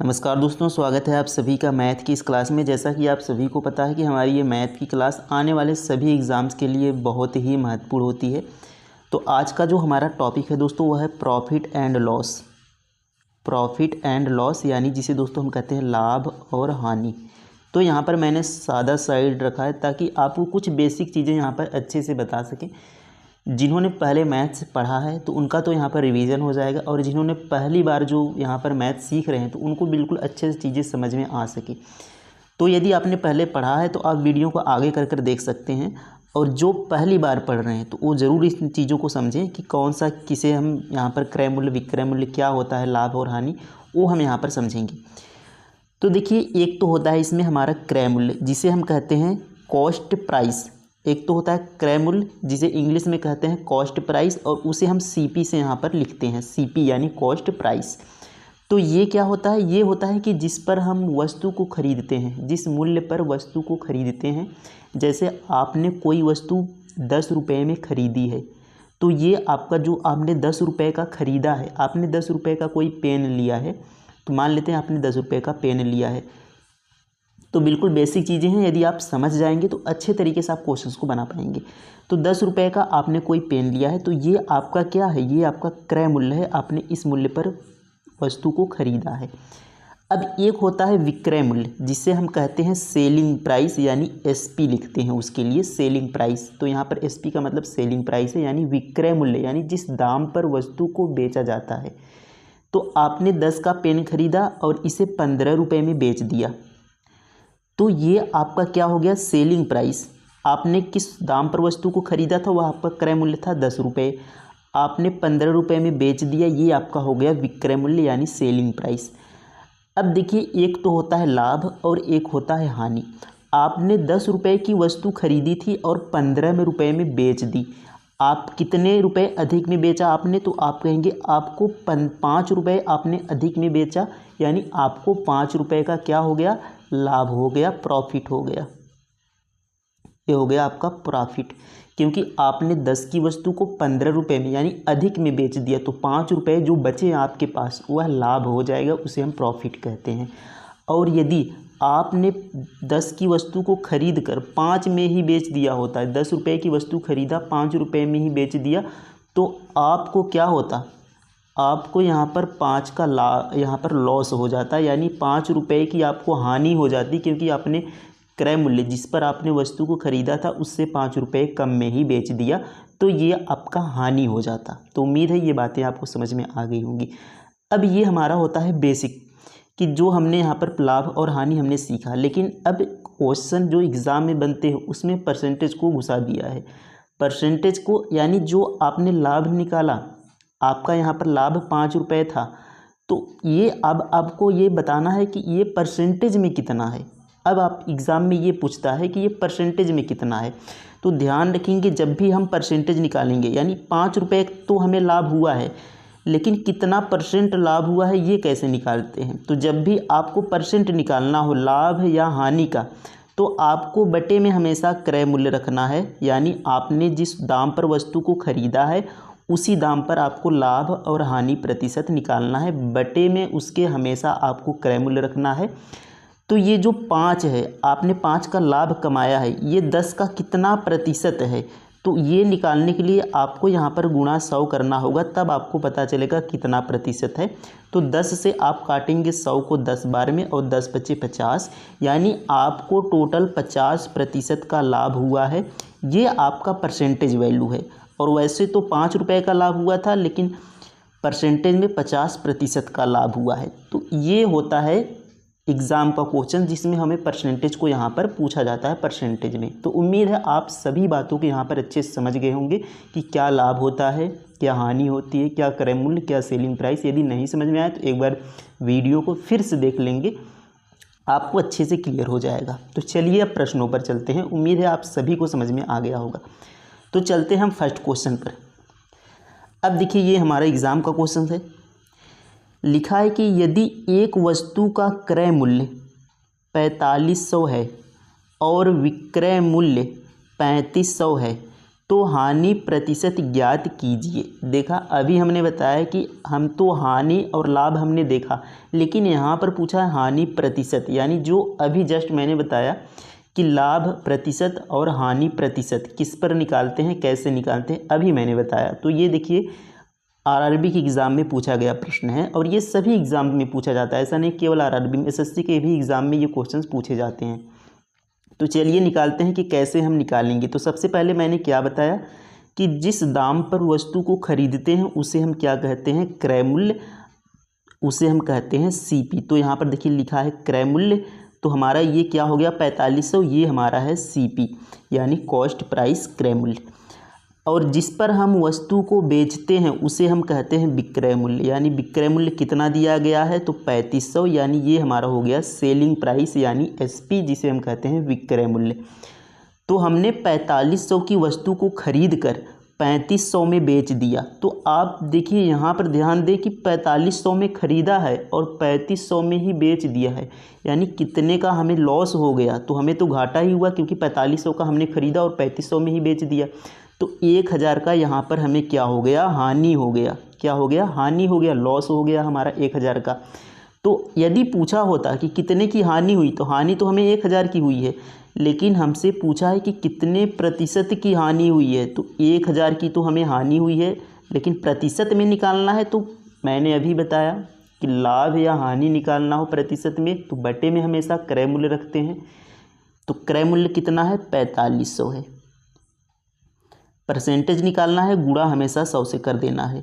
नमस्कार दोस्तों, स्वागत है आप सभी का मैथ की इस क्लास में। जैसा कि आप सभी को पता है कि हमारी ये मैथ की क्लास आने वाले सभी एग्ज़ाम्स के लिए बहुत ही महत्वपूर्ण होती है। तो आज का जो हमारा टॉपिक है दोस्तों वह है profit and loss. Profit and loss यानी जिसे दोस्तों हम कहते हैं लाभ और हानि। तो यहाँ पर मैंने सादा साइड रखा है ताकि आपको कुछ बेसिक चीज़ें यहाँ पर अच्छे से बता सकें। जिन्होंने पहले मैथ्स पढ़ा है तो उनका तो यहाँ पर रिवीजन हो जाएगा, और जिन्होंने पहली बार जो यहाँ पर मैथ्स सीख रहे हैं तो उनको बिल्कुल अच्छे से चीज़ें समझ में आ सके। तो यदि आपने पहले पढ़ा है तो आप वीडियो को आगे कर कर देख सकते हैं, और जो पहली बार पढ़ रहे हैं तो वो ज़रूर इस चीज़ों को समझें कि कौन सा किसे हम यहाँ पर क्रय मूल्य विक्रय मूल्य क्या होता है, लाभ और हानि, वो हम यहाँ पर समझेंगे। तो देखिए, एक तो होता है इसमें हमारा क्रय मूल्य जिसे हम कहते हैं कॉस्ट प्राइस। एक तो होता है क्रय मूल्य जिसे इंग्लिश में कहते हैं कॉस्ट प्राइस, और उसे हम सीपी से यहाँ पर लिखते हैं, सीपी यानी कॉस्ट प्राइस। तो ये क्या होता है? ये होता है कि जिस पर हम वस्तु को खरीदते हैं, जिस मूल्य पर वस्तु को खरीदते हैं। जैसे आपने कोई वस्तु 10 रुपये में खरीदी है, तो ये आपका जो आपने 10 रुपये का ख़रीदा है, आपने 10 रुपये का कोई पेन लिया है, तो मान लेते हैं आपने 10 रुपये का पेन लिया है। तो बिल्कुल बेसिक चीज़ें हैं, यदि आप समझ जाएंगे तो अच्छे तरीके से आप क्वेश्चंस को बना पाएंगे। तो 10 रुपये का आपने कोई पेन लिया है, तो ये आपका क्या है? ये आपका क्रय मूल्य है, आपने इस मूल्य पर वस्तु को खरीदा है। अब एक होता है विक्रय मूल्य जिसे हम कहते हैं सेलिंग प्राइस, यानी एसपी लिखते हैं उसके लिए, सेलिंग प्राइस। तो यहाँ पर एसपी का मतलब सेलिंग प्राइस है, यानी विक्रय मूल्य, यानी जिस दाम पर वस्तु को बेचा जाता है। तो आपने 10 का पेन खरीदा और इसे 15 रुपये में बेच दिया, तो ये आपका क्या हो गया? Selling price. आपने किस दाम पर वस्तु को खरीदा था वह आपका क्रय मूल्य था 10 रुपये, आपने 15 रुपये में बेच दिया, ये आपका हो गया विक्रय मूल्य यानी सेलिंग प्राइस। अब देखिए, एक तो होता है लाभ और एक होता है हानि। आपने 10 रुपये की वस्तु खरीदी थी और 15 रुपये में बेच दी। आप कितने रुपए अधिक में बेचा आपने? तो आप कहेंगे आपको 5 रुपये आपने अधिक में बेचा, यानी आपको 5 रुपये का क्या हो गया? लाभ हो गया, प्रॉफिट हो गया। ये हो गया आपका प्रॉफिट, क्योंकि आपने 10 की वस्तु को 15 रुपये में यानी अधिक में बेच दिया, तो 5 रुपये जो बचे आपके पास वह लाभ हो जाएगा, उसे हम प्रॉफिट कहते हैं। और यदि आपने 10 की वस्तु को खरीद कर 5 में ही बेच दिया होता है, 10 रुपये की वस्तु खरीदा 5 रुपये में ही बेच दिया, तो आपको क्या होता? आपको यहाँ पर 5 का यहाँ पर लॉस हो जाता है, यानी 5 रुपये की आपको हानि हो जाती, क्योंकि आपने क्रय मूल्य जिस पर आपने वस्तु को खरीदा था उससे 5 रुपये कम में ही बेच दिया, तो ये आपका हानि हो जाता। तो उम्मीद है ये बातें आपको समझ में आ गई होंगी। अब ये हमारा होता है बेसिक, कि जो हमने यहाँ पर लाभ और हानि हमने सीखा, लेकिन अब क्वेश्चन जो एग्ज़ाम में बनते हैं उसमें परसेंटेज को घुसा दिया है। परसेंटेज को, यानी जो आपने लाभ निकाला, आपका यहाँ पर लाभ 5 रुपये था, तो ये अब आपको ये बताना है कि ये परसेंटेज में कितना है। अब आप एग्ज़ाम में ये पूछता है कि ये परसेंटेज में कितना है, तो ध्यान रखेंगे जब भी हम परसेंटेज निकालेंगे, यानी 5 रुपये तो हमें लाभ हुआ है, लेकिन कितना परसेंट लाभ हुआ है ये कैसे निकालते हैं? तो जब भी आपको परसेंट निकालना हो लाभ या हानि का, तो आपको बटे में हमेशा क्रय मूल्य रखना है, यानी आपने जिस दाम पर वस्तु को खरीदा है उसी दाम पर आपको लाभ और हानि प्रतिशत निकालना है, बटे में उसके हमेशा आपको क्रय मूल्य रखना है। तो ये जो 5 है, आपने 5 का लाभ कमाया है, ये 10 का कितना प्रतिशत है? तो ये निकालने के लिए आपको यहाँ पर गुणा 100 करना होगा, तब आपको पता चलेगा कितना प्रतिशत है। तो 10 से आप काटेंगे 100 को 10 बार में, और 10 बचे 50, यानी आपको टोटल 50% का लाभ हुआ है। ये आपका परसेंटेज वैल्यू है। और वैसे तो 5 रुपये का लाभ हुआ था, लेकिन परसेंटेज में 50% का लाभ हुआ है। तो ये होता है एग्ज़ाम का क्वेश्चन जिसमें हमें परसेंटेज को यहाँ पर पूछा जाता है परसेंटेज में। तो उम्मीद है आप सभी बातों को यहाँ पर अच्छे से समझ गए होंगे कि क्या लाभ होता है, क्या हानि होती है, क्या क्रय मूल्य, क्या सेलिंग प्राइस। यदि नहीं समझ में आए तो एक बार वीडियो को फिर से देख लेंगे, आपको अच्छे से क्लियर हो जाएगा। तो चलिए अब प्रश्नों पर चलते हैं। उम्मीद है आप सभी को समझ में आ गया होगा। तो चलते हैं हम फर्स्ट क्वेश्चन पर। अब देखिए, ये हमारा एग्ज़ाम का क्वेश्चन है। लिखा है कि यदि एक वस्तु का क्रय मूल्य 4500 है और विक्रय मूल्य 3500 है, तो हानि प्रतिशत ज्ञात कीजिए। देखा, अभी हमने बताया कि हम तो हानि और लाभ हमने देखा, लेकिन यहाँ पर पूछा है हानि प्रतिशत, यानी जो अभी जस्ट मैंने बताया कि लाभ प्रतिशत और हानि प्रतिशत किस पर निकालते हैं, कैसे निकालते हैं, अभी मैंने बताया। तो ये देखिए आरआरबी के एग्ज़ाम में पूछा गया प्रश्न है, और ये सभी एग्ज़ाम में पूछा जाता है, ऐसा नहीं केवल आरआरबी में, एसएससी के भी एग्ज़ाम में ये क्वेश्चंस पूछे जाते हैं। तो चलिए निकालते हैं कि कैसे हम निकालेंगे। तो सबसे पहले मैंने क्या बताया कि जिस दाम पर वस्तु को खरीदते हैं उसे हम क्या कहते हैं, क्रय मूल्य, उसे हम कहते हैं सीपी। तो यहाँ पर देखिए लिखा है क्रय मूल्य, तो हमारा ये क्या हो गया 4500, ये हमारा है सीपी यानी कॉस्ट प्राइस क्रय मूल्य। और जिस पर हम वस्तु को बेचते हैं उसे हम कहते हैं विक्रय मूल्य, यानी विक्रय मूल्य कितना दिया गया है तो 3500, यानी ये हमारा हो गया सेलिंग प्राइस यानी एसपी, जिसे हम कहते हैं विक्रय मूल्य। तो हमने 4500 की वस्तु को खरीद कर 3500 में बेच दिया। तो आप देखिए यहाँ पर ध्यान दें कि 4500 में ख़रीदा है और 3500 में ही बेच दिया है, यानी कितने का हमें लॉस हो गया, तो हमें तो घाटा ही हुआ क्योंकि 4500 का हमने ख़रीदा और 3500 में ही बेच दिया। तो 1000 का यहाँ पर हमें क्या हो गया, हानि हो गया। क्या हो गया, हानि हो गया, लॉस हो गया हमारा 1000 का। तो यदि पूछा होता कि कितने की हानि हुई, तो हानि तो हमें 1000 की हुई है, लेकिन हमसे पूछा है कि कितने प्रतिशत की हानि हुई है, तो 1000 की तो हमें हानि हुई है, लेकिन प्रतिशत में निकालना है तो मैंने अभी बताया कि लाभ या हानि निकालना हो प्रतिशत में तो बटे में हमेशा क्रय मूल्य रखते हैं। तो क्रय मूल्य कितना है, 4500 है। परसेंटेज निकालना है, गुणा हमेशा 100 से कर देना है।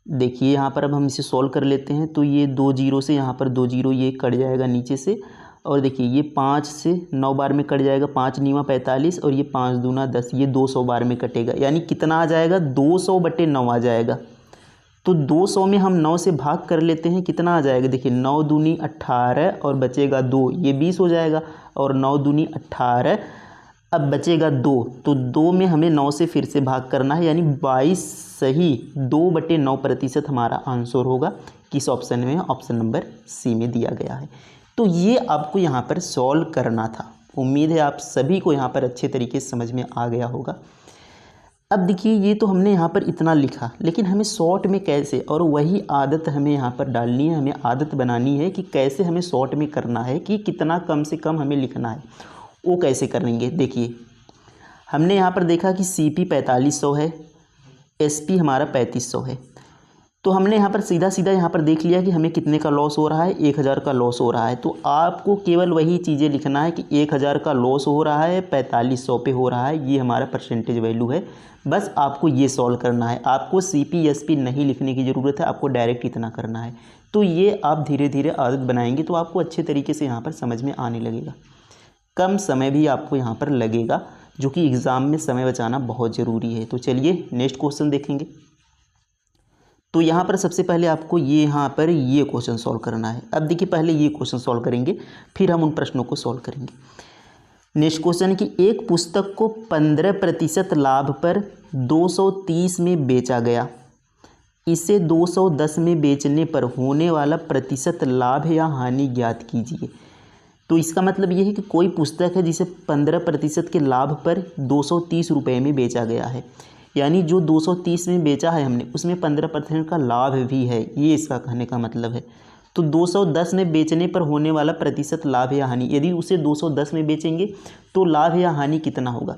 देखिए यहाँ पर अब हम इसे सॉल्व कर लेते हैं। तो ये 2 जीरो से यहाँ पर 2 जीरो ये कट जाएगा नीचे से, और देखिए ये 5 से 9 बार में कट जाएगा, 5 9 45, और ये 5 दूना 10, ये 200 बार में कटेगा, यानी कितना आ जाएगा 200/9 आ जाएगा। तो 200 में हम 9 से भाग कर लेते हैं, कितना आ जाएगा, देखिए 9 दूनी 18 और बचेगा 2, ये 20 हो जाएगा, और 9 दूनी 18, अब बचेगा 2, तो 2 में हमें 9 से फिर से भाग करना है, यानी 22 सही 2/9% हमारा आंसर होगा। किस ऑप्शन में, ऑप्शन नंबर सी में दिया गया है। तो ये आपको यहाँ पर सॉल्व करना था। उम्मीद है आप सभी को यहाँ पर अच्छे तरीके से समझ में आ गया होगा। अब देखिए ये तो हमने यहाँ पर इतना लिखा, लेकिन हमें शॉर्ट में कैसे, और वही आदत हमें यहाँ पर डालनी है, हमें आदत बनानी है कि कैसे हमें शॉर्ट में करना है, कि कितना कम से कम हमें लिखना है, वो कैसे करेंगे। देखिए हमने यहाँ पर देखा कि सीपी 4500 है, एसपी हमारा 3500 है। तो हमने यहाँ पर सीधा सीधा यहाँ पर देख लिया कि हमें कितने का लॉस हो रहा है, 1000 का लॉस हो रहा है। तो आपको केवल वही चीज़ें लिखना है कि 1000 का लॉस हो रहा है, 4500 पे हो रहा है, ये हमारा परसेंटेज वैल्यू है। बस आपको ये सॉल्व करना है, आपको सीपी एसपी नहीं लिखने की ज़रूरत है, आपको डायरेक्ट इतना करना है। तो ये आप धीरे धीरे आदत बनाएंगे तो आपको अच्छे तरीके से यहाँ पर समझ में आने लगेगा। कम समय भी आपको यहाँ पर लगेगा, जो कि एग्ज़ाम में समय बचाना बहुत ज़रूरी है। तो चलिए नेक्स्ट क्वेश्चन देखेंगे। तो यहाँ पर सबसे पहले आपको यहाँ पर ये क्वेश्चन सॉल्व करना है। अब देखिए पहले ये क्वेश्चन सॉल्व करेंगे, फिर हम उन प्रश्नों को सॉल्व करेंगे। नेक्स्ट क्वेश्चन की एक पुस्तक को 15% लाभ पर 230 में बेचा गया, इसे 210 में बेचने पर होने वाला प्रतिशत लाभ या हानि ज्ञात कीजिए। तो इसका मतलब ये है कि कोई पुस्तक है जिसे 15% के लाभ पर 230 रुपये में बेचा गया है, यानी जो 230 में बेचा है हमने उसमें 15% का लाभ भी है, ये इसका कहने का मतलब है। तो 210 में बेचने पर होने वाला प्रतिशत लाभ या हानि, यदि उसे 210 में बेचेंगे तो लाभ या हानि कितना होगा।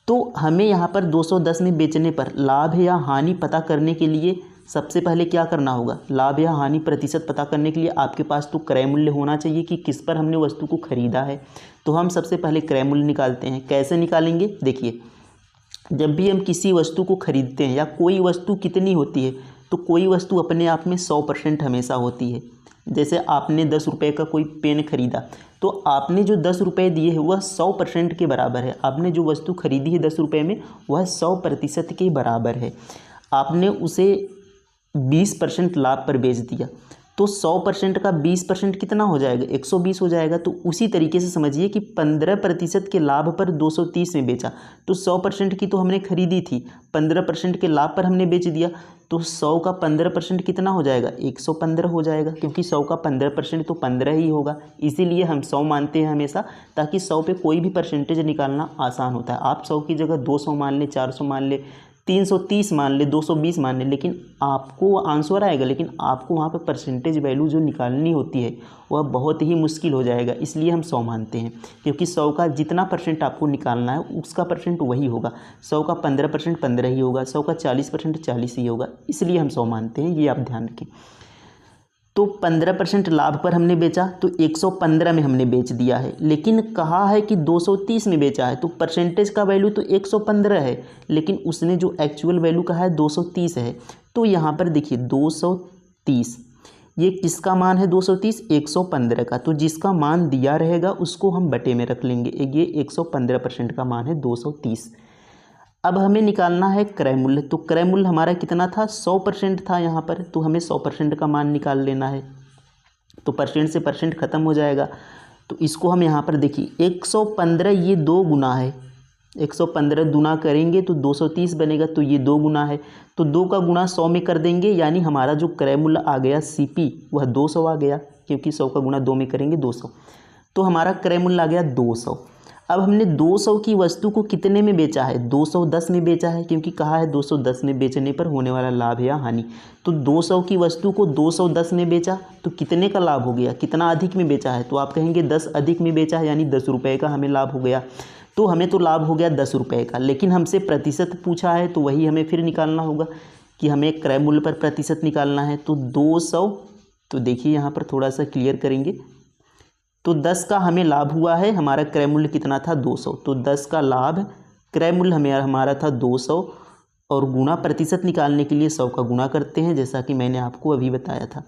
तो हमें यहाँ पर 210 में बेचने पर लाभ या हानि पता करने के लिए सबसे पहले क्या करना होगा, लाभ या हानि प्रतिशत पता करने के लिए आपके पास तो क्रय मूल्य होना चाहिए कि किस पर हमने वस्तु को खरीदा है। तो हम सबसे पहले क्रय मूल्य निकालते हैं। कैसे निकालेंगे, देखिए जब भी हम किसी वस्तु को खरीदते हैं या कोई वस्तु कितनी होती है, तो कोई वस्तु अपने आप में 100% हमेशा होती है। जैसे आपने 10 रुपये का कोई पेन खरीदा, तो आपने जो 10 रुपये दिए हैं वह 100% के बराबर है। आपने जो वस्तु खरीदी है 10 रुपये में वह 100% के बराबर है। आपने उसे 20% लाभ पर बेच दिया, तो 100% का 20% कितना हो जाएगा, 120 हो जाएगा। तो उसी तरीके से समझिए कि 15% के लाभ पर 230 में बेचा, तो 100% की तो हमने खरीदी थी, 15% के लाभ पर हमने बेच दिया, तो 100 का 15% कितना हो जाएगा, 115 हो जाएगा, क्योंकि 100 का 15% तो 15 ही होगा। इसीलिए हम 100 मानते हैं हमेशा, ताकि 100 पे कोई भी परसेंटेज निकालना आसान होता है। आप 100 की जगह 200 मान लें, 400 मान लें, 330 मान ले, 220 मान ले, लेकिन आपको आंसर आएगा, लेकिन आपको वहाँ पे परसेंटेज वैल्यू जो निकालनी होती है वह बहुत ही मुश्किल हो जाएगा। इसलिए हम 100 मानते हैं, क्योंकि 100 का जितना परसेंट आपको निकालना है उसका परसेंट वही होगा। 100 का 15% 15 ही होगा, 100 का 40% 40 ही होगा, इसलिए हम 100 मानते हैं। ये आप ध्यान रखें। तो 15% लाभ पर हमने बेचा, तो 115 में हमने बेच दिया है, लेकिन कहा है कि 230 में बेचा है, तो परसेंटेज का वैल्यू तो 115 है, लेकिन उसने जो एक्चुअल वैल्यू कहा है 230 है। तो यहाँ पर देखिए 230, ये किसका मान है 230, 115 का। तो जिसका मान दिया रहेगा उसको हम बटे में रख लेंगे। ये 115% का मान है 230। अब हमें निकालना है क्रय मूल्य। तो क्रय मूल्य हमारा कितना था, 100% था यहाँ पर, तो हमें 100% का मान निकाल लेना है। तो परसेंट से परसेंट खत्म हो जाएगा। तो इसको हम यहाँ पर देखिए 115, ये 2 गुना है, 115 गुना करेंगे तो 230 बनेगा, तो ये 2 गुना है, तो 2 का गुना 100 में कर देंगे, यानी हमारा जो क्रय मूल्य आ गया CP वह 200 आ गया, क्योंकि 100 का गुना 2 में करेंगे 200। तो हमारा क्रय मूल्य आ गया 200। अब हमने 200 की वस्तु को कितने में बेचा है, 210 में बेचा है, क्योंकि कहा है 210 में बेचने पर होने वाला लाभ या हानि। तो 200 की वस्तु को 210 में बेचा तो कितने का लाभ हो गया, कितना अधिक में बेचा है, तो आप कहेंगे 10 अधिक में बेचा है, यानी 10 रुपये का हमें लाभ हो गया। तो हमें तो लाभ हो गया 10 रुपये का, लेकिन हमसे प्रतिशत पूछा है, तो वही हमें फिर निकालना होगा कि हमें क्रय मूल्य पर प्रतिशत निकालना है। तो 200, तो देखिए यहाँ पर थोड़ा सा क्लियर करेंगे। तो 10 का हमें लाभ हुआ है, हमारा क्रय मूल्य कितना था 200, तो 10 का लाभ, क्रय मूल्य हमारा था 200, और गुणा प्रतिशत निकालने के लिए 100 का गुणा करते हैं, जैसा कि मैंने आपको अभी बताया था।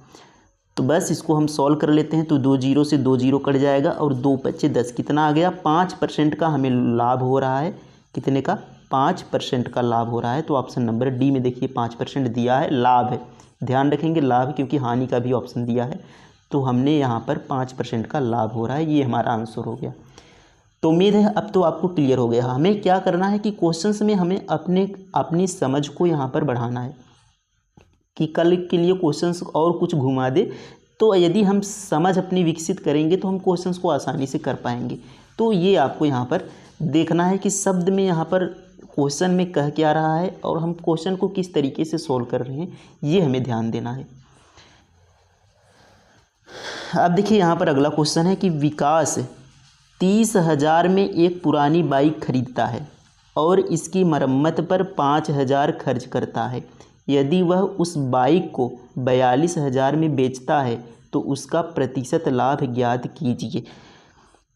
तो बस इसको हम सॉल्व कर लेते हैं। तो 2 जीरो से 2 जीरो कट जाएगा, और 2 बचे 10, कितना आ गया, 5% का हमें लाभ हो रहा है। कितने का, 5% का लाभ हो रहा है। तो ऑप्शन नंबर डी में देखिए 5% दिया है, लाभ है, ध्यान रखेंगे लाभ, क्योंकि हानि का भी ऑप्शन दिया है। तो हमने यहाँ पर 5% का लाभ हो रहा है, ये हमारा आंसर हो गया। तो उम्मीद है अब तो आपको क्लियर हो गया। हमें क्या करना है कि क्वेश्चंस में हमें अपनी समझ को यहाँ पर बढ़ाना है, कि कल के लिए क्वेश्चंस और कुछ घुमा दे, तो यदि हम समझ अपनी विकसित करेंगे तो हम क्वेश्चंस को आसानी से कर पाएंगे। तो ये आपको यहाँ पर देखना है कि शब्द में यहाँ पर क्वेश्चन में कह क्या रहा है, और हम क्वेश्चन को किस तरीके से सोल्व कर रहे हैं, ये हमें ध्यान देना है। अब देखिए यहाँ पर अगला क्वेश्चन है कि विकास 30,000 में एक पुरानी बाइक खरीदता है और इसकी मरम्मत पर 5,000 खर्च करता है। यदि वह उस बाइक को 42,000 में बेचता है तो उसका प्रतिशत लाभ ज्ञात कीजिए।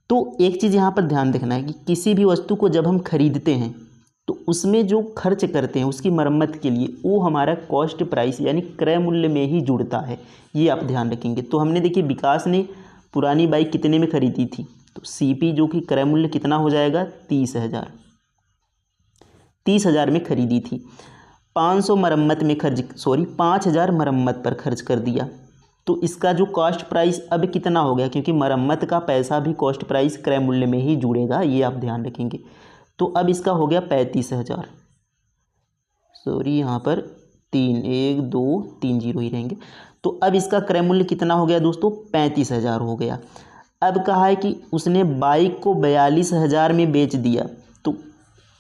तो एक चीज़ यहाँ पर ध्यान रखना है कि किसी भी वस्तु को जब हम खरीदते हैं तो उसमें जो खर्च करते हैं उसकी मरम्मत के लिए, वो हमारा कॉस्ट प्राइस यानी क्रय मूल्य में ही जुड़ता है, ये आप ध्यान रखेंगे। तो हमने देखिए विकास ने पुरानी बाइक कितने में खरीदी थी, तो CP जो कि क्रय मूल्य कितना हो जाएगा 30,000 में खरीदी थी। 500 मरम्मत में 5,000 मरम्मत पर खर्च कर दिया, तो इसका जो कॉस्ट प्राइस अब कितना हो गया, क्योंकि मरम्मत का पैसा भी कॉस्ट प्राइस क्रय मूल्य में ही जुड़ेगा, ये आप ध्यान रखेंगे। तो अब इसका हो गया 35,000, यहाँ पर 1 2 3 जीरो ही रहेंगे। तो अब इसका क्रय मूल्य कितना हो गया दोस्तों, 35,000 हो गया। अब कहा है कि उसने बाइक को 42,000 में बेच दिया, तो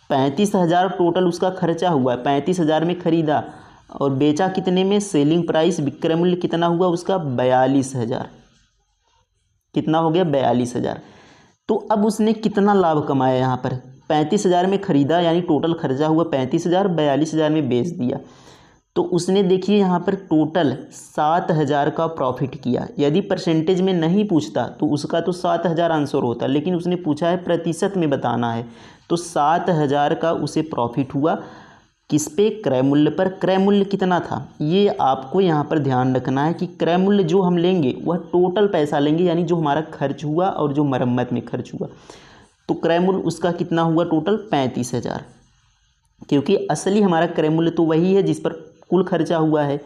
35,000 टोटल उसका खर्चा हुआ, 35,000 में खरीदा और बेचा कितने में, सेलिंग प्राइस विक्रय मूल्य कितना हुआ उसका 42,000, कितना हो गया 42,000। तो अब उसने कितना लाभ कमाया, यहाँ पर 35,000 में खरीदा यानी टोटल खर्चा हुआ 35,000, 42,000 में बेच दिया, तो उसने देखिए यहाँ पर टोटल 7,000 का प्रॉफिट किया। यदि परसेंटेज में नहीं पूछता तो उसका तो 7,000 आंसर होता, लेकिन उसने पूछा है प्रतिशत में बताना है, तो 7,000 का उसे प्रॉफिट हुआ। किस पे, क्रय मूल्य पर। क्रय मूल्य कितना था, ये आपको यहाँ पर ध्यान रखना है कि क्रय मूल्य जो हम लेंगे वह टोटल पैसा लेंगे, यानी जो हमारा खर्च हुआ और जो मरम्मत में खर्च हुआ। तो क्रय मूल्य उसका कितना हुआ टोटल 35,000, क्योंकि असली हमारा क्रय मूल्य तो वही है जिस पर कुल खर्चा हुआ है।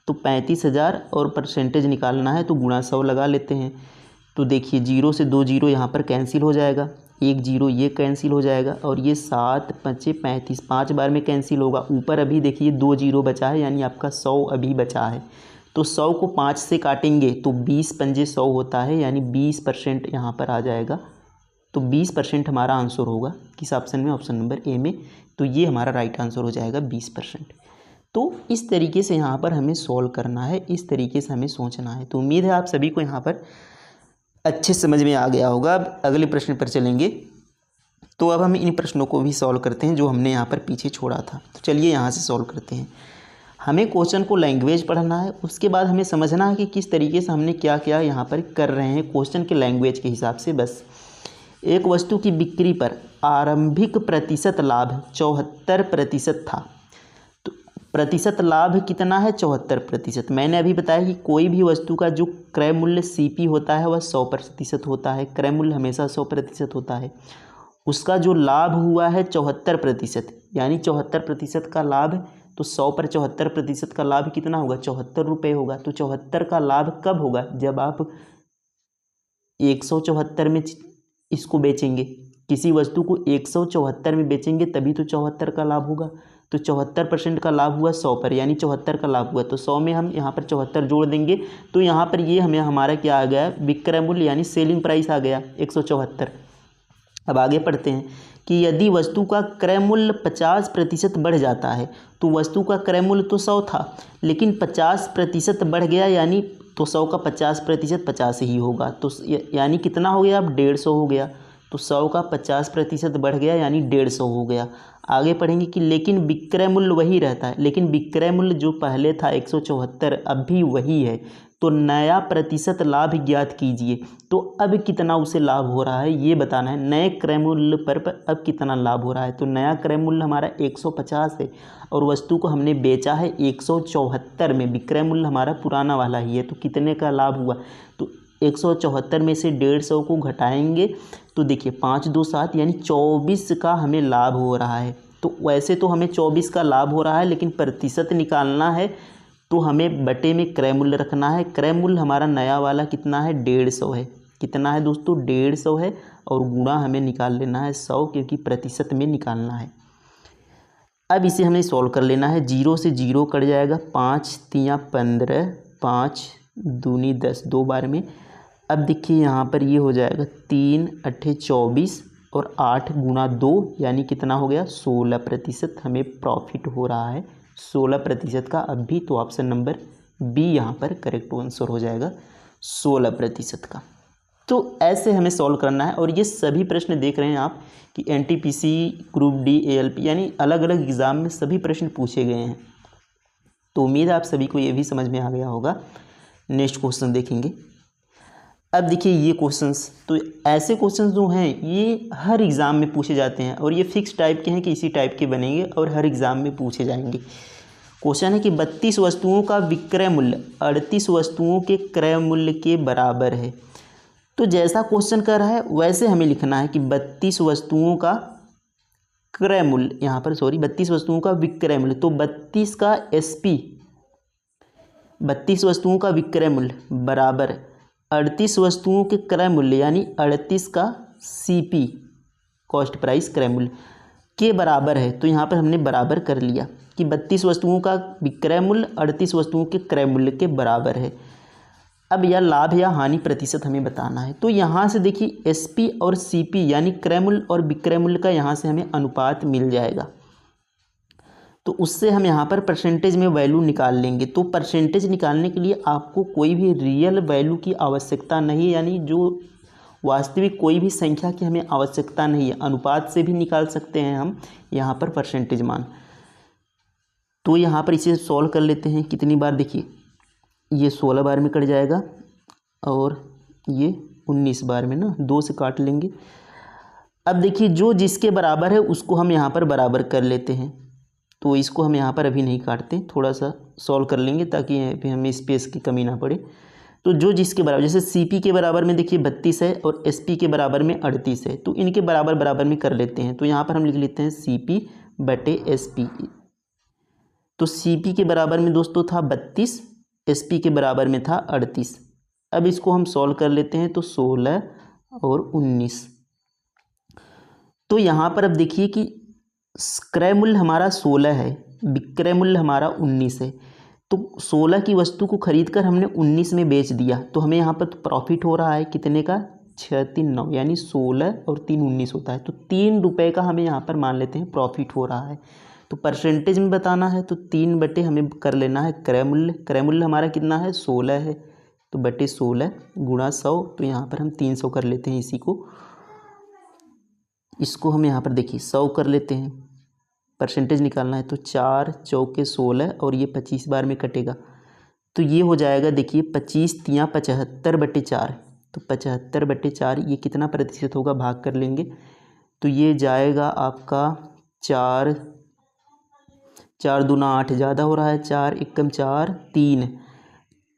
तो 35,000 और परसेंटेज निकालना है तो गुणा 100 लगा लेते हैं। तो देखिए 0 से 2 जीरो यहाँ पर कैंसिल हो जाएगा, एक जीरो ये कैंसिल हो जाएगा और ये 7 5 35 5 बार में कैंसिल होगा। ऊपर अभी देखिए 2 जीरो बचा है यानी आपका 100 अभी बचा है। तो 100 को 5 से काटेंगे तो 20 पंजे 100 होता है यानी 20% यहाँ पर आ जाएगा। तो 20% हमारा आंसर होगा किस ऑप्शन में, ऑप्शन नंबर ए में। तो ये हमारा राइट आंसर हो जाएगा 20%। तो इस तरीके से यहाँ पर हमें सॉल्व करना है, इस तरीके से हमें सोचना है। तो उम्मीद है आप सभी को यहाँ पर अच्छे समझ में आ गया होगा। अब अगले प्रश्न पर चलेंगे। तो अब हम इन प्रश्नों को भी सॉल्व करते हैं जो हमने यहाँ पर पीछे छोड़ा था। तो चलिए यहाँ से सॉल्व करते हैं। हमें क्वेश्चन को लैंग्वेज पढ़ना है, उसके बाद हमें समझना है कि किस तरीके से हमने क्या क्या यहाँ पर कर रहे हैं क्वेश्चन के लैंग्वेज के हिसाब से। बस एक वस्तु की बिक्री पर आरंभिक प्रतिशत लाभ 74% था। तो प्रतिशत लाभ कितना है, 74%। मैंने अभी बताया कि कोई भी वस्तु का जो क्रय मूल्य CP होता है वह 100% होता है। क्रय मूल्य हमेशा 100% होता है। उसका जो लाभ हुआ है 74%, यानी 74% का लाभ। तो 100 पर 74% का लाभ कितना होगा, 74 रुपये होगा। तो 74 का लाभ कब होगा, जब आप 174 में इसको बेचेंगे। किसी वस्तु को 174 में बेचेंगे तभी तो 74 का लाभ होगा। तो 74% का लाभ हुआ 100 पर, यानी 74 का लाभ हुआ। तो 100 में हम यहाँ पर 74 जोड़ देंगे तो यहाँ पर ये हमें हमारा क्या आ गया, विक्रय मूल्य यानी सेलिंग प्राइस आ गया 174। अब आगे पढ़ते हैं कि यदि वस्तु का क्रय मूल्य 50% बढ़ जाता है, तो वस्तु का क्रय मूल्य तो 100 था लेकिन 50% बढ़ गया, यानी तो 100 का 50% 50 ही होगा। तो यानी कितना हो गया, अब 150 हो गया। तो 100 का 50% बढ़ गया यानी 150 हो गया। आगे पढ़ेंगे कि लेकिन विक्रय मूल्य वही रहता है। लेकिन विक्रय मूल्य जो पहले था 174 अब भी वही है। तो नया प्रतिशत लाभ ज्ञात कीजिए। तो अब कितना उसे लाभ हो रहा है ये बताना है। नए क्रय मूल्य पर अब कितना लाभ हो रहा है। तो नया क्रय मूल्य हमारा 150 है और वस्तु को हमने बेचा है 174 में। विक्रय मूल्य हमारा पुराना वाला ही है। तो कितने का लाभ हुआ, तो 174 में से 150 को घटाएंगे तो देखिए 5 2 7 यानी 24 का हमें लाभ हो रहा है। तो वैसे तो हमें 24 का लाभ हो रहा है लेकिन प्रतिशत निकालना है तो हमें बटे में क्रय मूल्य रखना है। क्रय मूल्य हमारा नया वाला कितना है, 150 है। कितना है दोस्तों, 150 है। और गुणा हमें निकाल लेना है 100, क्योंकि प्रतिशत में निकालना है। अब इसे हमें सॉल्व कर लेना है। 0 से 0 कट जाएगा, 5 3 15, 5 दूनी 10 2 बार में। अब देखिए यहाँ पर ये हो जाएगा 3 8 24 और 8 गुणा 2 यानी कितना हो गया, 16% हमें प्रॉफिट हो रहा है। 16% का अब भी। तो ऑप्शन नंबर बी यहाँ पर करेक्ट आंसर हो जाएगा 16% का। तो ऐसे हमें सॉल्व करना है। और ये सभी प्रश्न देख रहे हैं आप कि NTPC ग्रुप D ALP यानी अलग अलग एग्ज़ाम में सभी प्रश्न पूछे गए हैं। तो उम्मीद है आप सभी को ये भी समझ में आ गया होगा। नेक्स्ट क्वेश्चन देखेंगे। अब देखिए ये क्वेश्चंस, तो ऐसे क्वेश्चंस जो हैं ये हर एग्ज़ाम में पूछे जाते हैं और ये फिक्स टाइप के हैं कि इसी टाइप के बनेंगे और हर एग्ज़ाम में पूछे जाएंगे। क्वेश्चन है कि 32 वस्तुओं का विक्रय मूल्य 38 वस्तुओं के क्रय मूल्य के बराबर है। तो जैसा क्वेश्चन कर रहा है वैसे हमें लिखना है कि 32 वस्तुओं का क्रय मूल्य, यहाँ पर 32 वस्तुओं का विक्रय मूल्य। तो 32 का SP, 32 वस्तुओं का विक्रय मूल्य बराबर 38 वस्तुओं के क्रय मूल्य यानी 38 का CP कॉस्ट प्राइस क्रय मूल्य के बराबर है। तो यहाँ पर हमने बराबर कर लिया कि 32 वस्तुओं का विक्रय मूल्य 38 वस्तुओं के क्रय मूल्य के बराबर है। अब यह लाभ या हानि प्रतिशत हमें बताना है। तो यहाँ से देखिए SP और CP यानी क्रय मूल्य और विक्रय मूल्य का यहाँ से हमें अनुपात मिल जाएगा। तो उससे हम यहाँ पर परसेंटेज में वैल्यू निकाल लेंगे। तो परसेंटेज निकालने के लिए आपको कोई भी रियल वैल्यू की आवश्यकता नहीं है, यानी जो वास्तविक कोई भी संख्या की हमें आवश्यकता नहीं है। अनुपात से भी निकाल सकते हैं हम यहाँ पर परसेंटेज मान। तो यहाँ पर इसे सॉल्व कर लेते हैं। कितनी बार, देखिए ये 16 बार में कट जाएगा और ये 19 बार में ना, 2 से काट लेंगे। अब देखिए जो जिसके बराबर है उसको हम यहाँ पर बराबर कर लेते हैं। तो इसको हम यहाँ पर अभी नहीं काटते, थोड़ा सा सॉल्व कर लेंगे ताकि हमें स्पेस की कमी ना पड़े। तो जो जिसके बराबर, जैसे CP के बराबर में देखिए 32 है और SP के बराबर में 38 है। तो इनके बराबर बराबर में कर लेते हैं। तो यहाँ पर हम लिख लेते हैं CP बटे SP। तो CP के बराबर में दोस्तों था 32, SP के बराबर में था 38। अब इसको हम सॉल्व कर लेते हैं। तो 16 और 19 तो यहाँ पर अब देखिए कि क्रय मूल्य हमारा 16 है, विक्रय मूल्य हमारा 19 है। तो 16 की वस्तु को खरीद कर हमने 19 में बेच दिया, तो हमें यहाँ पर प्रॉफिट हो रहा है कितने का, 6 3 9, यानी 16 और 3 19 होता है। तो 3 रुपये का हमें यहाँ पर मान लेते हैं प्रॉफिट हो रहा है। तो परसेंटेज में बताना है तो 3 बटे हमें कर लेना है क्रय मूल्य। क्रय मूल्य हमारा कितना है, 16 है, तो बटे 16 गुणा 100। तो यहाँ पर हम 300 कर लेते हैं, इसको हम यहाँ पर देखिए 100 कर लेते हैं। परसेंटेज निकालना है तो 4 चौके 16 और ये 25 बार में कटेगा, तो ये हो जाएगा देखिए 25 तियाँ 75 बटे 4। तो 75 बटे 4 ये कितना प्रतिशत होगा, भाग कर लेंगे तो ये जाएगा आपका 4 4 दूना 8 ज़्यादा हो रहा है, 4 एकम 4 3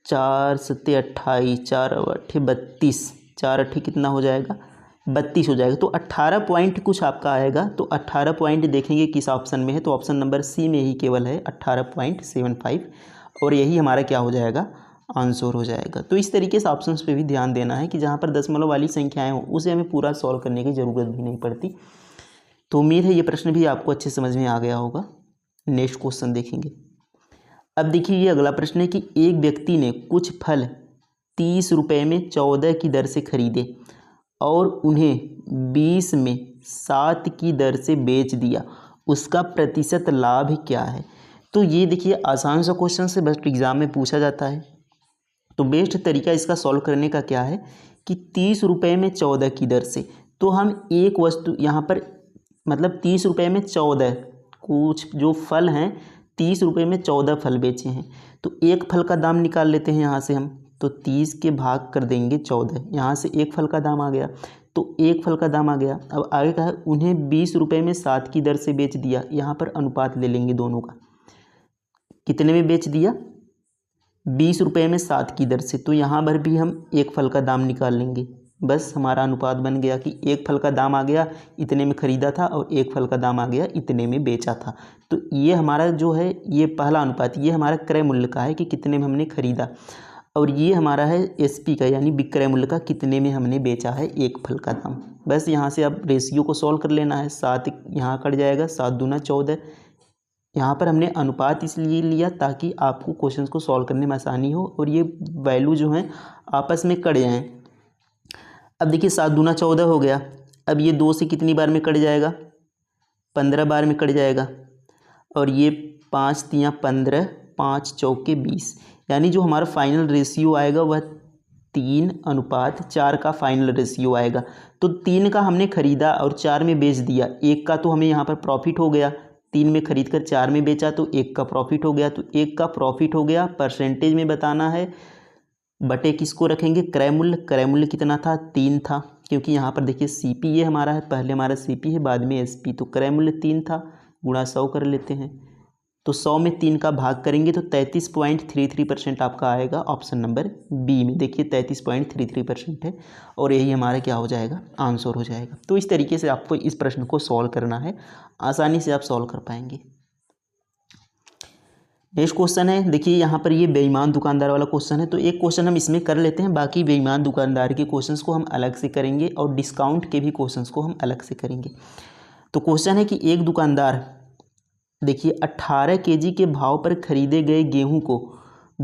4 सत्ते 28 4 अट्ठे 32 4 अट्ठे कितना हो जाएगा, 32 हो जाएगा। तो 18 पॉइंट कुछ आपका आएगा। तो 18 पॉइंट देखेंगे किस ऑप्शन में है, तो ऑप्शन नंबर सी में ही केवल है 18.75, और यही हमारा क्या हो जाएगा, आंसर हो जाएगा। तो इस तरीके से ऑप्शंस पे भी ध्यान देना है कि जहाँ पर दशमलव वाली संख्याएं हो उसे हमें पूरा सॉल्व करने की ज़रूरत भी नहीं पड़ती। तो उम्मीद है ये प्रश्न भी आपको अच्छे समझ में आ गया होगा। नेक्स्ट क्वेश्चन देखेंगे। अब देखिए ये अगला प्रश्न है कि एक व्यक्ति ने कुछ फल 30 रुपये में 14 की दर से खरीदे और उन्हें 20 में 7 की दर से बेच दिया, उसका प्रतिशत लाभ क्या है। तो ये देखिए आसान सा क्वेश्चन से बेस्ट एग्जाम में पूछा जाता है। तो बेस्ट तरीका इसका सॉल्व करने का क्या है कि 30 रुपये में 14 की दर से, तो हम एक वस्तु यहाँ पर मतलब 30 रुपये में 14 कुछ जो फल हैं 30 रुपये में 14 फल बेचे हैं, तो एक फल का दाम निकाल लेते हैं यहाँ से हम। तो 30 के भाग कर देंगे 14, यहाँ से एक फल का दाम आ गया, तो एक फल का दाम आ गया। अब आगे का है उन्हें 20 रुपये में 7 की दर से बेच दिया, यहाँ पर अनुपात ले लेंगे दोनों का, कितने में बेच दिया, 20 रुपये में 7 की दर से। तो यहाँ पर भी हम एक फल का दाम निकाल लेंगे, बस हमारा अनुपात बन गया कि एक फल का दाम आ गया इतने में ख़रीदा था और एक फल का दाम आ गया इतने में बेचा था। तो ये हमारा जो है ये पहला अनुपात, ये हमारा क्रय मूल्य का है कि कितने में हमने ख़रीदा, और ये हमारा है एसपी का यानी विक्रय मूल्य का, कितने में हमने बेचा है एक फल का दाम। बस यहाँ से अब रेशियो को सॉल्व कर लेना है। 7 यहाँ कट जाएगा, 7 दूना 14। यहाँ पर हमने अनुपात इसलिए लिया ताकि आपको क्वेश्चन को सॉल्व करने में आसानी हो और ये वैल्यू जो हैं आपस में कट जाएँ। अब देखिए 7 दूना 14 हो गया। अब ये 2 से कितनी बार में कट जाएगा, 15 बार में कट जाएगा, और ये 5 तियाँ 15 5 चौके 20, यानी जो हमारा फाइनल रेशियो आएगा वह 3:4 का फाइनल रेशियो आएगा। तो 3 का हमने ख़रीदा और 4 में बेच दिया, एक का तो हमें यहाँ पर प्रॉफिट हो गया, 3 में ख़रीद कर 4 में बेचा तो 1 का प्रॉफिट हो गया। तो 1 का प्रॉफिट हो गया, परसेंटेज में बताना है, बटे किसको रखेंगे, क्रय मूल्य। क्रय मूल्य कितना था, 3 था, क्योंकि यहाँ पर देखिए सीपी ये हमारा है, पहले हमारा सीपी है बाद में एसपी, तो क्रय मूल्य 3 था, गुणा 100 कर लेते हैं। तो 100 में 3 का भाग करेंगे तो 33.33% आपका आएगा ऑप्शन नंबर बी में। देखिए 33.33% है और यही हमारा क्या हो जाएगा, आंसर हो जाएगा। तो इस तरीके से आपको इस प्रश्न को सॉल्व करना है, आसानी से आप सॉल्व कर पाएंगे। नेक्स्ट क्वेश्चन है, देखिए यहाँ पर ये बेईमान दुकानदार वाला क्वेश्चन है, तो एक क्वेश्चन हम इसमें कर लेते हैं, बाकी बेईमान दुकानदार के क्वेश्चंस को हम अलग से करेंगे और डिस्काउंट के भी क्वेश्चंस को हम अलग से करेंगे। तो क्वेश्चन है कि एक दुकानदार देखिए 18 केजी के भाव पर खरीदे गए गेहूं को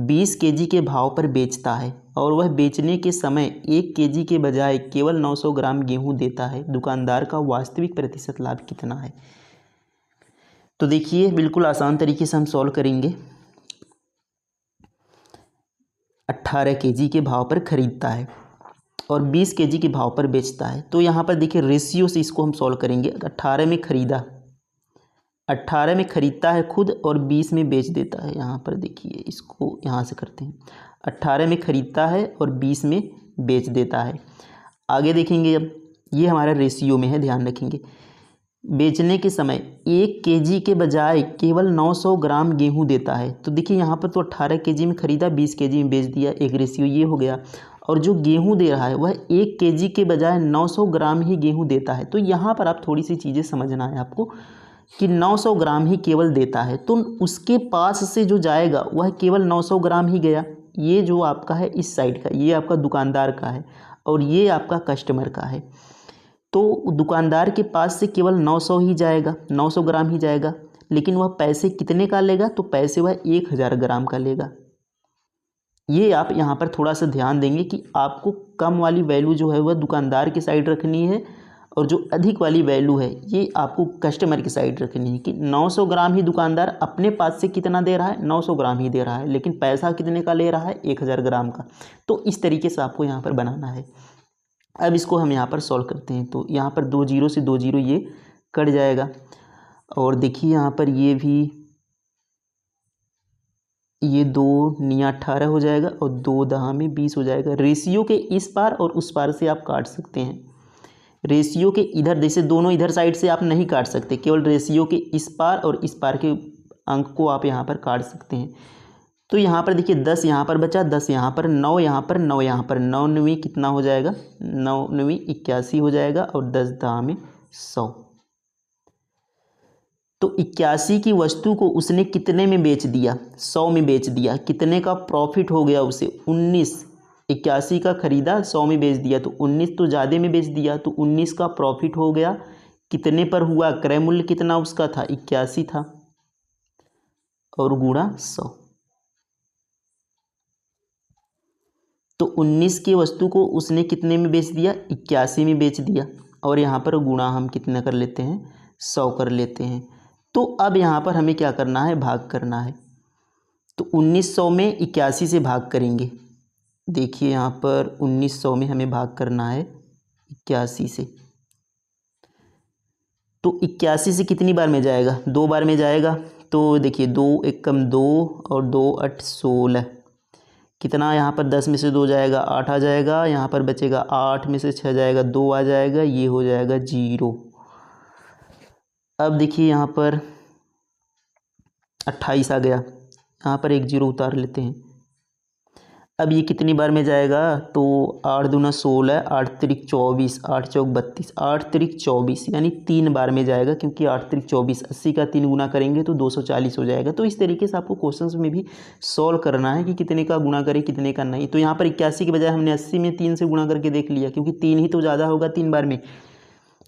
20 केजी के भाव पर बेचता है और वह बेचने के समय 1 केजी के बजाय केवल 900 ग्राम गेहूं देता है, दुकानदार का वास्तविक प्रतिशत लाभ कितना है। तो देखिए बिल्कुल आसान तरीके से हम सॉल्व करेंगे। 18 केजी के भाव पर खरीदता है और 20 केजी के भाव पर बेचता है, तो यहाँ पर देखिए रेशियो से इसको हम सॉल्व करेंगे। 18 में खरीदा, 18 में खरीदता है खुद और 20 में बेच देता है। यहाँ पर देखिए इसको यहाँ से करते हैं, 18 में खरीदता है और 20 में बेच देता है। आगे देखेंगे, अब ये हमारा रेशियो में है, ध्यान रखेंगे। बेचने के समय 1 केजी के बजाय केवल 900 ग्राम गेहूं देता है, तो देखिए यहाँ पर तो 18 केजी में ख़रीदा 20 केजी में बेच दिया, एक रेशियो ये हो गया। और जो गेहूं दे रहा है वह 1 केजी के बजाय 900 ग्राम ही गेहूं देता है। तो यहाँ पर आप थोड़ी सी चीज़ें समझना है आपको कि 900 ग्राम ही केवल देता है, तो उसके पास से जो जाएगा वह केवल 900 ग्राम ही गया। ये जो आपका है इस साइड का, ये आपका दुकानदार का है और ये आपका कस्टमर का है। तो दुकानदार के पास से केवल 900 ही जाएगा, 900 ग्राम ही जाएगा, लेकिन वह पैसे कितने का लेगा? तो पैसे वह 1000 ग्राम का लेगा। ये आप यहाँ पर थोड़ा सा ध्यान देंगे कि आपको कम वाली वैल्यू जो है वह दुकानदार की साइड रखनी है, और जो अधिक वाली वैल्यू है ये आपको कस्टमर की साइड रखनी है कि 900 ग्राम ही दुकानदार अपने पास से कितना दे रहा है? 900 ग्राम ही दे रहा है, लेकिन पैसा कितने का ले रहा है? 1000 ग्राम का। तो इस तरीके से आपको यहाँ पर बनाना है। अब इसको हम यहाँ पर सॉल्व करते हैं। तो यहाँ पर 2 जीरो से 2 जीरो ये कट जाएगा, और देखिए यहाँ पर ये भी, ये 2 निया 18 हो जाएगा, और 2 दहा में 20 हो जाएगा। रेशियो के इस पार और उस पार से आप काट सकते हैं। रेशियो के इधर, जैसे दोनों इधर साइड से आप नहीं काट सकते, केवल रेशियो के इस पार और इस पार के अंक को आप यहाँ पर काट सकते हैं। तो यहाँ पर देखिए 10 यहाँ पर बचा, 10 यहाँ पर, 9 यहाँ पर, 9 यहाँ पर, 9 9 कितना हो जाएगा? 9 9 81 हो जाएगा, और 10 दहा में 100। तो 81 की वस्तु को उसने कितने में बेच दिया? 100 में बेच दिया। कितने का प्रॉफिट हो गया उसे? 19। 81 का खरीदा, 100 में बेच दिया, तो 19 तो ज़्यादा में बेच दिया, तो 19 का प्रॉफिट हो गया। कितने पर हुआ? क्रय मूल्य कितना उसका था? 81 था, और गुणा 100। तो 19 की वस्तु को उसने कितने में बेच दिया? 81 में बेच दिया, और यहाँ पर गुणा हम कितना कर लेते हैं? 100 कर लेते हैं। तो अब यहाँ पर हमें क्या करना है? भाग करना है। तो 1900 में 81 से भाग करेंगे। देखिए यहाँ पर 1900 में हमें भाग करना है 81 से। तो 81 से कितनी बार में जाएगा? 2 बार में जाएगा। तो देखिए 2 एकम 2 और 2 8 16। कितना यहाँ पर? 10 में से 2 जाएगा, 8 आ जाएगा। यहाँ पर बचेगा 8 में से 6 जाएगा, 2 आ जाएगा, ये हो जाएगा 0। अब देखिए यहाँ पर 28 आ गया, यहाँ पर 1 0 उतार लेते हैं। अब ये कितनी बार में जाएगा? तो 8 दूना 16, 8 त्रिक 24, 8 चौक 32, 8 त्रिक 24, यानी 3 बार में जाएगा, क्योंकि 8 त्रिक 24, 80 का 3 गुना करेंगे तो 240 हो जाएगा। तो इस तरीके से आपको क्वेश्चंस में भी सॉल्व करना है कि कितने का गुना करें, कितने का नहीं। तो यहाँ पर 81 के बजाय हमने 80 में 3 से गुना करके देख लिया, क्योंकि 3 ही तो ज़्यादा होगा 3 बार में।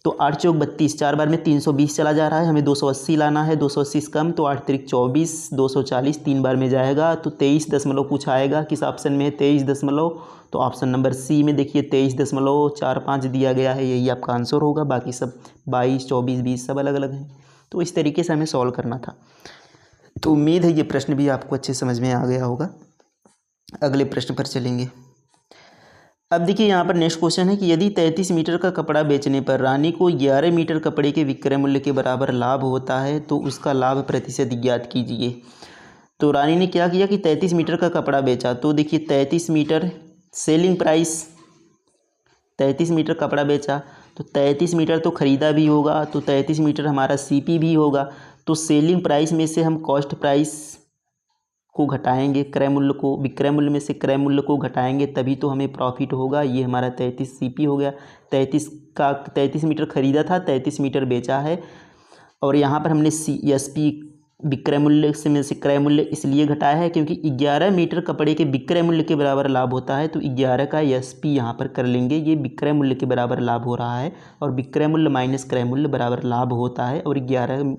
तो 8 चौक 32, 4 बार में 320 चला जा रहा है, हमें 280 लाना है, 280 कम, तो 8 त्रिक 24, 240 3 बार में जाएगा, तो 23 दशमलव कुछ आएगा। किस ऑप्शन में है? 23 दशमलव। तो ऑप्शन नंबर सी में देखिए 23.45 दिया गया है, यही आपका आंसर होगा। बाकी सब 22, 24, 20 सब अलग अलग हैं। तो इस तरीके से हमें सॉल्व करना था। तो उम्मीद है ये प्रश्न भी आपको अच्छे समझ में आ गया होगा। अगले प्रश्न पर चलेंगे। अब देखिए यहाँ पर नेक्स्ट क्वेश्चन है कि यदि 33 मीटर का कपड़ा बेचने पर रानी को 11 मीटर कपड़े के विक्रय मूल्य के बराबर लाभ होता है, तो उसका लाभ प्रतिशत ज्ञात कीजिए। तो रानी ने क्या किया कि 33 मीटर का कपड़ा बेचा। तो देखिए 33 मीटर सेलिंग प्राइस, 33 मीटर कपड़ा बेचा, तो 33 मीटर तो ख़रीदा भी होगा, तो 33 मीटर हमारा सीपी भी होगा। तो सेलिंग प्राइस में से हम कॉस्ट प्राइस को घटाएंगे, क्रय मूल्य को, विक्रय मूल्य में से क्रय मूल्य को घटाएंगे, तभी तो हमें प्रॉफिट होगा। ये हमारा 33 सीपी हो गया। 33 मीटर खरीदा था, 33 मीटर बेचा है, और यहाँ पर हमने एसपी विक्रय मूल्य से में से क्रय मूल्य इसलिए घटाया है क्योंकि 11 मीटर कपड़े के विक्रय मूल्य के बराबर लाभ होता है। तो 11 का एसपी यहाँ पर कर लेंगे, ये विक्रय मूल्य के बराबर लाभ हो रहा है, और विक्रय मूल्य माइनस क्रय मूल्य बराबर लाभ होता है, और 11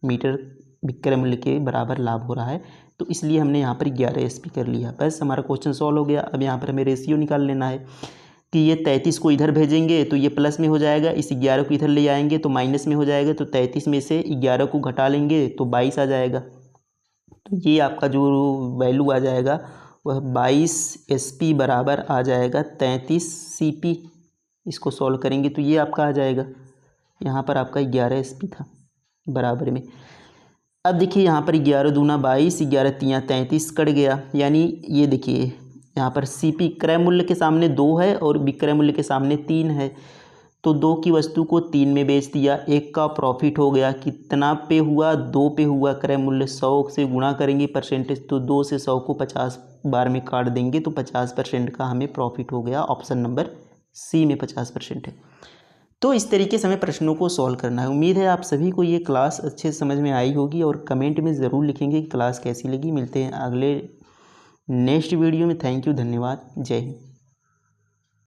मीटर विक्रय मूल्य के बराबर लाभ हो रहा है। तो इसलिए हमने यहाँ पर 11 एसपी कर लिया। बस हमारा क्वेश्चन सॉल्व हो गया। अब यहाँ पर हमें रेशियो निकाल लेना है कि ये 33 को इधर भेजेंगे तो ये प्लस में हो जाएगा, इस 11 को इधर ले आएंगे तो माइनस में हो जाएगा, तो 33 में से 11 को घटा लेंगे तो 22 आ जाएगा। तो ये आपका जो वैल्यू आ जाएगा वह 22 एसपी बराबर आ जाएगा 33 सीपी। इसको सॉल्व करेंगे तो ये आपका आ जाएगा, यहाँ पर आपका 11 एसपी था बराबर में। अब देखिए यहाँ पर 11 दूना 22, 11 तियाँ 33 कट गया, यानी ये देखिए यहाँ पर सीपी क्रय मूल्य के सामने 2 है और विक्रय मूल्य के सामने 3 है, तो 2 की वस्तु को 3 में बेच दिया, 1 का प्रॉफिट हो गया। कितना पे हुआ? 2 पे हुआ। क्रय मूल्य 100 से गुणा करेंगे परसेंटेज, तो 2 से 100 को 50 बार में काट देंगे, तो 50% का हमें प्रॉफिट हो गया। ऑप्शन नंबर सी में 50% है। तो इस तरीके से हमें प्रश्नों को सॉल्व करना है। उम्मीद है आप सभी को ये क्लास अच्छे समझ में आई होगी, और कमेंट में ज़रूर लिखेंगे कि क्लास कैसी लगी। मिलते हैं अगले नेक्स्ट वीडियो में। थैंक यू, धन्यवाद, जय हिंद।